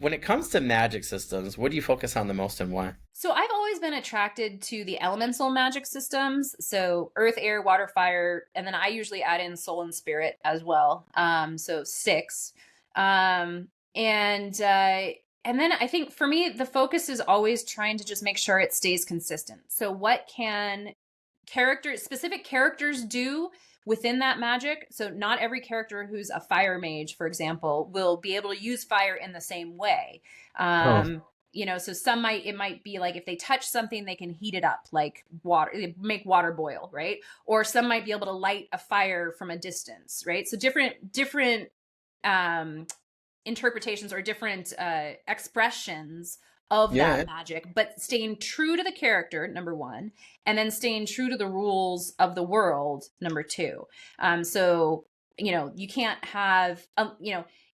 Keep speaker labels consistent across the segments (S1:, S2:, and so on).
S1: when it comes to magic systems, what do you focus on the most and why?
S2: So I've always been attracted to the elemental magic systems. So earth, air, water, fire, and then I usually add in soul and spirit as well. So 6. Um, and then I think for me, the focus is always trying to just make sure it stays consistent. So what can specific characters do within that magic? So not every character who's a fire mage, for example, will be able to use fire in the same way.
S1: Oh,
S2: So it might be like if they touch something, they can heat it up, like water, make water boil, right? Or some might be able to light a fire from a distance, right? So different interpretations or different expressions of
S1: yeah.
S2: that magic, but staying true to the character, number 1, and then staying true to the rules of the world, number 2. So, you can't have,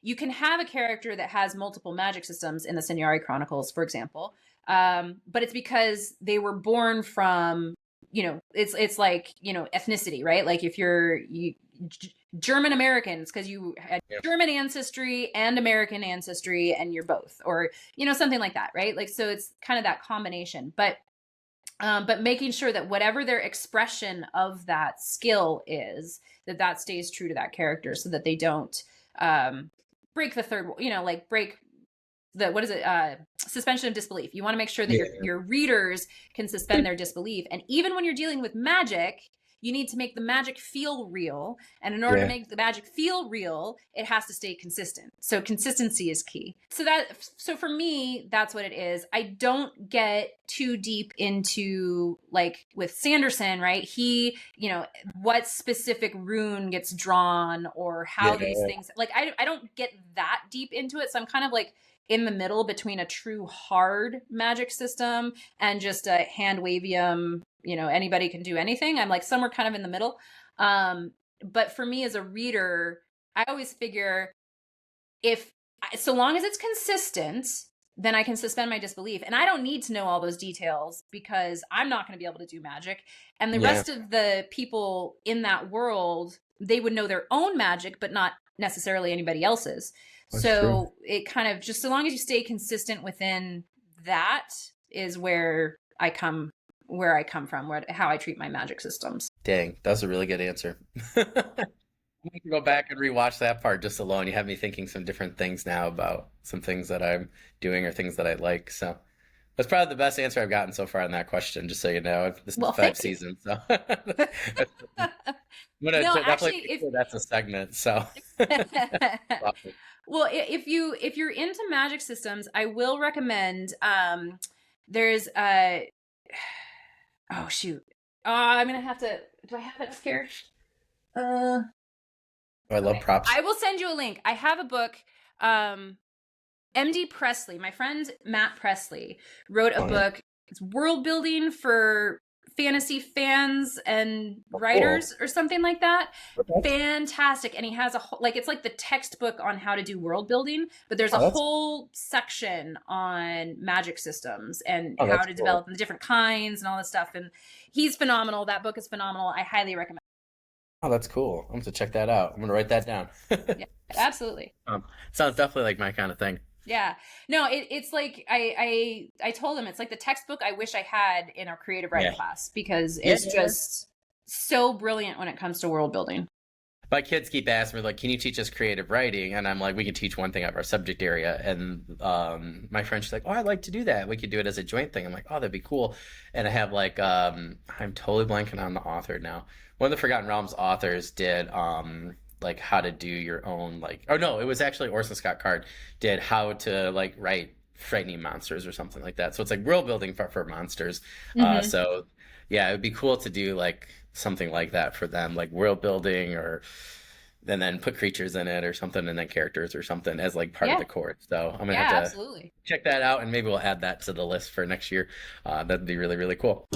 S2: you can have a character that has multiple magic systems in the Seniari Chronicles, for example, but it's because they were born from, it's like, ethnicity, right? Like if German Americans, because you had
S1: Yeah.
S2: German ancestry and American ancestry and you're both, or something like that, right? Like, so it's kind of that combination, but making sure that whatever their expression of that skill is, that stays true to that character, so that they don't break the third, like break the, what is it, suspension of disbelief. You want to make sure that your readers can suspend their disbelief, and even when you're dealing with magic, you need to make the magic feel real. And in order to make the magic feel real, it has to stay consistent. So consistency is key. So for me, that's what it is. I don't get too deep into, like with Sanderson, right? He, what specific rune gets drawn or how these things, like I don't get that deep into it. So I'm kind of like in the middle between a true hard magic system and just a hand wavium, anybody can do anything. I'm like somewhere kind of in the middle. But for me as a reader, I always figure so long as it's consistent, then I can suspend my disbelief. And I don't need to know all those details because I'm not going to be able to do magic. And the rest of the people in that world, they would know their own magic, but not necessarily anybody else's. That's so true. It kind of, just so long as you stay consistent within that, is where I come from, how I treat my magic systems.
S1: Dang, that's a really good answer. I need to go back and rewatch that part just alone. You have me thinking some different things now about some things that I'm doing or things that I like. So that's probably the best answer I've gotten so far on that question, just so you know. This is 5 seasons, so I'm gonna definitely make sure that's a segment. So
S2: well, if you're into magic systems, I will recommend there's oh shoot. I'm gonna have to, do I have it up here?
S1: I love props.
S2: I will send you a link. I have a book. MD Presley, my friend Matt Presley, wrote a book. It's world building for fantasy fans and writers or something like that. Fantastic. And he has a whole, like, it's like the textbook on how to do world building, but there's a whole section on magic systems and how to develop the different kinds and all this stuff. And he's phenomenal. That book is phenomenal. I highly recommend.
S1: Oh, that's cool. I'm going to check that out. I'm going to write that down.
S2: Yeah, absolutely.
S1: Sounds definitely like my kind of thing.
S2: Yeah. No, it's like I told him it's like the textbook I wish I had in our creative writing class, because it's just so brilliant when it comes to world building.
S1: My kids keep asking me, like, can you teach us creative writing? And I'm like, we can teach one thing of our subject area. And my friend, she's like, oh, I'd like to do that. We could do it as a joint thing. I'm like, oh, that'd be cool. And I have like, I'm totally blanking on the author now. One of the Forgotten Realms authors did like how to do your own, like, oh no, it was actually Orson Scott Card did how to like write frightening monsters or something like that. So it's like world building for monsters. So yeah, it would be cool to do like something like that for them, like world building, or and then put creatures in it or something, and then characters or something as like part of the course. So I'm gonna have to check that out, and maybe we'll add that to the list for next year. That'd be really, really cool.